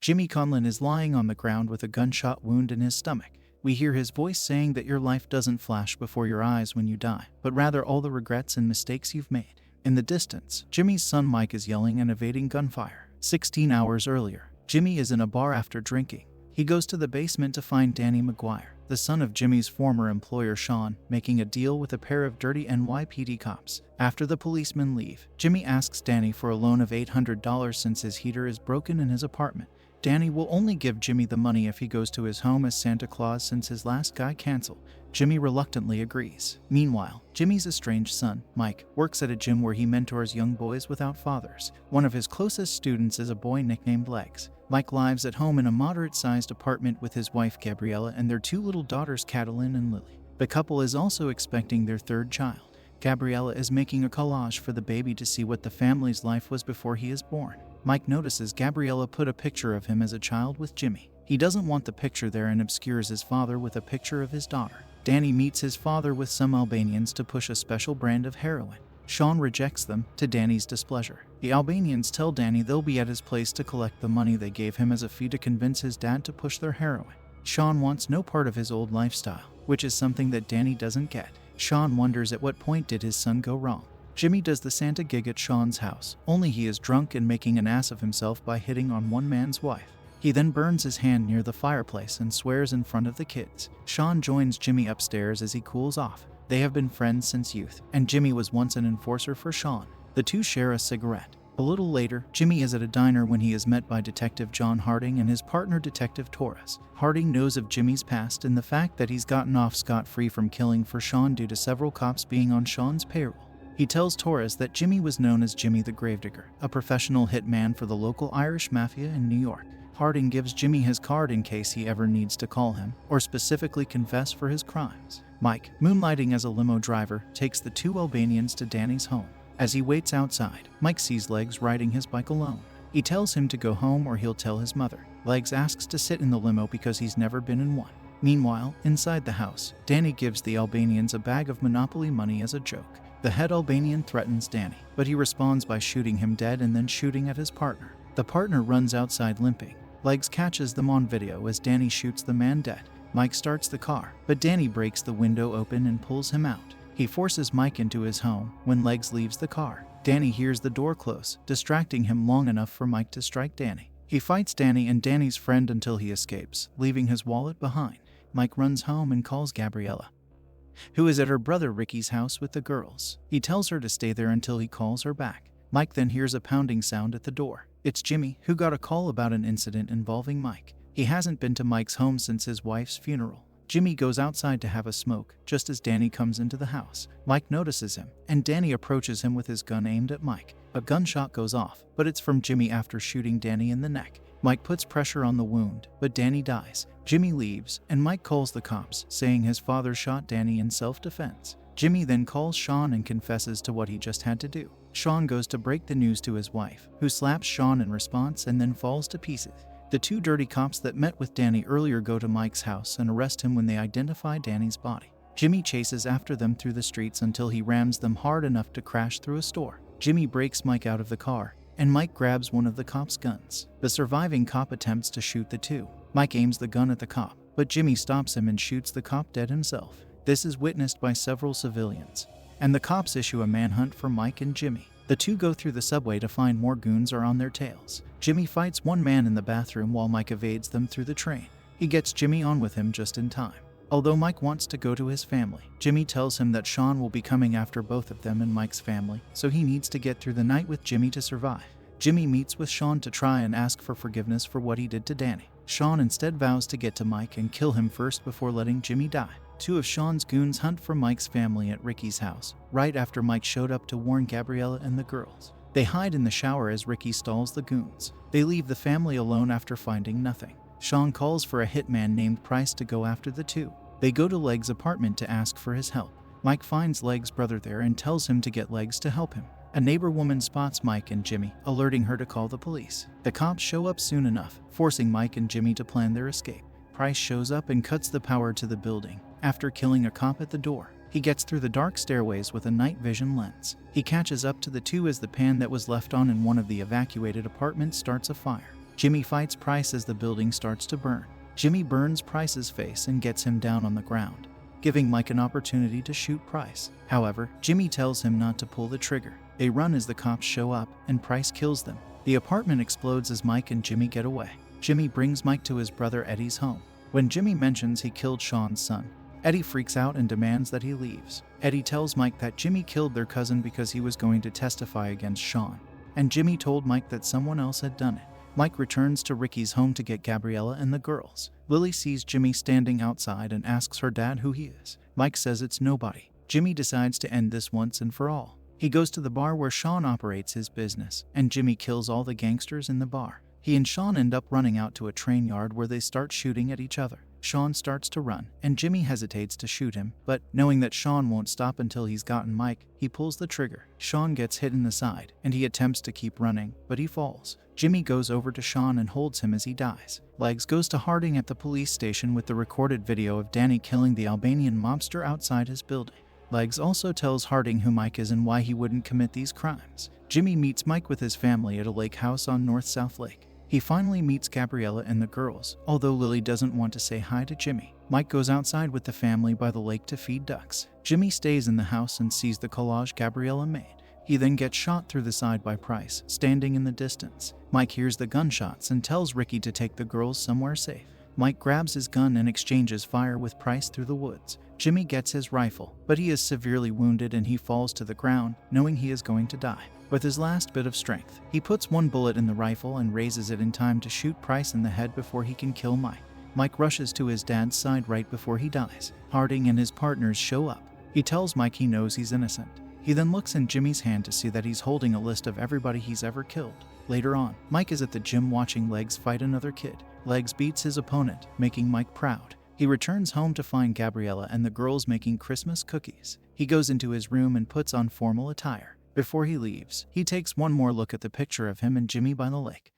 Jimmy Conlon is lying on the ground with a gunshot wound in his stomach. We hear his voice saying that your life doesn't flash before your eyes when you die, but rather all the regrets and mistakes you've made. In the distance, Jimmy's son Mike is yelling and evading gunfire. 16 hours earlier, Jimmy is in a bar after drinking. He goes to the basement to find Danny Maguire, the son of Jimmy's former employer Shawn, making a deal with a pair of dirty NYPD cops. After the policemen leave, Jimmy asks Danny for a loan of $800 since his heater is broken in his apartment. Danny will only give Jimmy the money if he goes to his home as Santa Claus since his last guy canceled. Jimmy reluctantly agrees. Meanwhile, Jimmy's estranged son, Mike, works at a gym where he mentors young boys without fathers. One of his closest students is a boy nicknamed Legs. Mike lives at home in a moderate-sized apartment with his wife Gabriella and their two little daughters Catalin and Lily. The couple is also expecting their third child. Gabriella is making a collage for the baby to see what the family's life was before he is born. Mike notices Gabriella put a picture of him as a child with Jimmy. He doesn't want the picture there and obscures his father with a picture of his daughter. Danny meets his father with some Albanians to push a special brand of heroin. Shawn rejects them, to Danny's displeasure. The Albanians tell Danny they'll be at his place to collect the money they gave him as a fee to convince his dad to push their heroin. Shawn wants no part of his old lifestyle, which is something that Danny doesn't get. Shawn wonders at what point did his son go wrong. Jimmy does the Santa gig at Shawn's house, only he is drunk and making an ass of himself by hitting on one man's wife. He then burns his hand near the fireplace and swears in front of the kids. Shawn joins Jimmy upstairs as he cools off. They have been friends since youth, and Jimmy was once an enforcer for Shawn. The two share a cigarette. A little later, Jimmy is at a diner when he is met by Detective John Harding and his partner Detective Torres. Harding knows of Jimmy's past and the fact that he's gotten off scot-free from killing for Shawn due to several cops being on Shawn's payroll. He tells Torres that Jimmy was known as Jimmy the Gravedigger, a professional hitman for the local Irish mafia in New York. Harding gives Jimmy his card in case he ever needs to call him, or specifically confess for his crimes. Mike, moonlighting as a limo driver, takes the two Albanians to Danny's home. As he waits outside, Mike sees Legs riding his bike alone. He tells him to go home or he'll tell his mother. Legs asks to sit in the limo because he's never been in one. Meanwhile, inside the house, Danny gives the Albanians a bag of Monopoly money as a joke. The head Albanian threatens Danny, but he responds by shooting him dead and then shooting at his partner. The partner runs outside limping. Legs catches them on video as Danny shoots the man dead. Mike starts the car, but Danny breaks the window open and pulls him out. He forces Mike into his home. When Legs leaves the car, Danny hears the door close, distracting him long enough for Mike to strike Danny. He fights Danny and Danny's friend until he escapes, leaving his wallet behind. Mike runs home and calls Gabriella, who is at her brother Ricky's house with the girls. He tells her to stay there until he calls her back. Mike then hears a pounding sound at the door. It's Jimmy, who got a call about an incident involving Mike. He hasn't been to Mike's home since his wife's funeral. Jimmy goes outside to have a smoke, just as Danny comes into the house. Mike notices him, and Danny approaches him with his gun aimed at Mike. A gunshot goes off, but it's from Jimmy after shooting Danny in the neck. Mike puts pressure on the wound, but Danny dies. Jimmy leaves, and Mike calls the cops, saying his father shot Danny in self-defense. Jimmy then calls Shawn and confesses to what he just had to do. Shawn goes to break the news to his wife, who slaps Shawn in response and then falls to pieces. The two dirty cops that met with Danny earlier go to Mike's house and arrest him when they identify Danny's body. Jimmy chases after them through the streets until he rams them hard enough to crash through a store. Jimmy breaks Mike out of the car, and Mike grabs one of the cops' guns. The surviving cop attempts to shoot the two. Mike aims the gun at the cop, but Jimmy stops him and shoots the cop dead himself. This is witnessed by several civilians, and the cops issue a manhunt for Mike and Jimmy. The two go through the subway to find more goons are on their tails. Jimmy fights one man in the bathroom while Mike evades them through the train. He gets Jimmy on with him just in time. Although Mike wants to go to his family, Jimmy tells him that Shawn will be coming after both of them and Mike's family, so he needs to get through the night with Jimmy to survive. Jimmy meets with Shawn to try and ask for forgiveness for what he did to Danny. Shawn instead vows to get to Mike and kill him first before letting Jimmy die. Two of Shawn's goons hunt for Mike's family at Ricky's house, right after Mike showed up to warn Gabriella and the girls. They hide in the shower as Ricky stalls the goons. They leave the family alone after finding nothing. Shawn calls for a hitman named Price to go after the two. They go to Legs' apartment to ask for his help. Mike finds Legs' brother there and tells him to get Legs to help him. A neighbor woman spots Mike and Jimmy, alerting her to call the police. The cops show up soon enough, forcing Mike and Jimmy to plan their escape. Price shows up and cuts the power to the building. After killing a cop at the door, he gets through the dark stairways with a night vision lens. He catches up to the two as the pan that was left on in one of the evacuated apartments starts a fire. Jimmy fights Price as the building starts to burn. Jimmy burns Price's face and gets him down on the ground, giving Mike an opportunity to shoot Price. However, Jimmy tells him not to pull the trigger. They run as the cops show up, and Price kills them. The apartment explodes as Mike and Jimmy get away. Jimmy brings Mike to his brother Eddie's home. When Jimmy mentions he killed Shawn's son, Eddie freaks out and demands that he leaves. Eddie tells Mike that Jimmy killed their cousin because he was going to testify against Shawn, and Jimmy told Mike that someone else had done it. Mike returns to Ricky's home to get Gabriella and the girls. Lily sees Jimmy standing outside and asks her dad who he is. Mike says it's nobody. Jimmy decides to end this once and for all. He goes to the bar where Shawn operates his business, and Jimmy kills all the gangsters in the bar. He and Shawn end up running out to a train yard where they start shooting at each other. Shawn starts to run, and Jimmy hesitates to shoot him, but knowing that Shawn won't stop until he's gotten Mike, he pulls the trigger. Shawn gets hit in the side, and he attempts to keep running, but he falls. Jimmy goes over to Shawn and holds him as he dies. Legs goes to Harding at the police station with the recorded video of Danny killing the Albanian mobster outside his building. Legs also tells Harding who Mike is and why he wouldn't commit these crimes. Jimmy meets Mike with his family at a lake house on North-South Lake. He finally meets Gabriella and the girls, although Lily doesn't want to say hi to Jimmy. Mike goes outside with the family by the lake to feed ducks. Jimmy stays in the house and sees the collage Gabriella made. He then gets shot through the side by Price, standing in the distance. Mike hears the gunshots and tells Ricky to take the girls somewhere safe. Mike grabs his gun and exchanges fire with Price through the woods. Jimmy gets his rifle, but he is severely wounded and he falls to the ground, knowing he is going to die. With his last bit of strength, he puts one bullet in the rifle and raises it in time to shoot Price in the head before he can kill Mike. Mike rushes to his dad's side right before he dies. Harding and his partners show up. He tells Mike he knows he's innocent. He then looks in Jimmy's hand to see that he's holding a list of everybody he's ever killed. Later on, Mike is at the gym watching Legs fight another kid. Legs beats his opponent, making Mike proud. He returns home to find Gabriella and the girls making Christmas cookies. He goes into his room and puts on formal attire. Before he leaves, he takes one more look at the picture of him and Jimmy by the lake.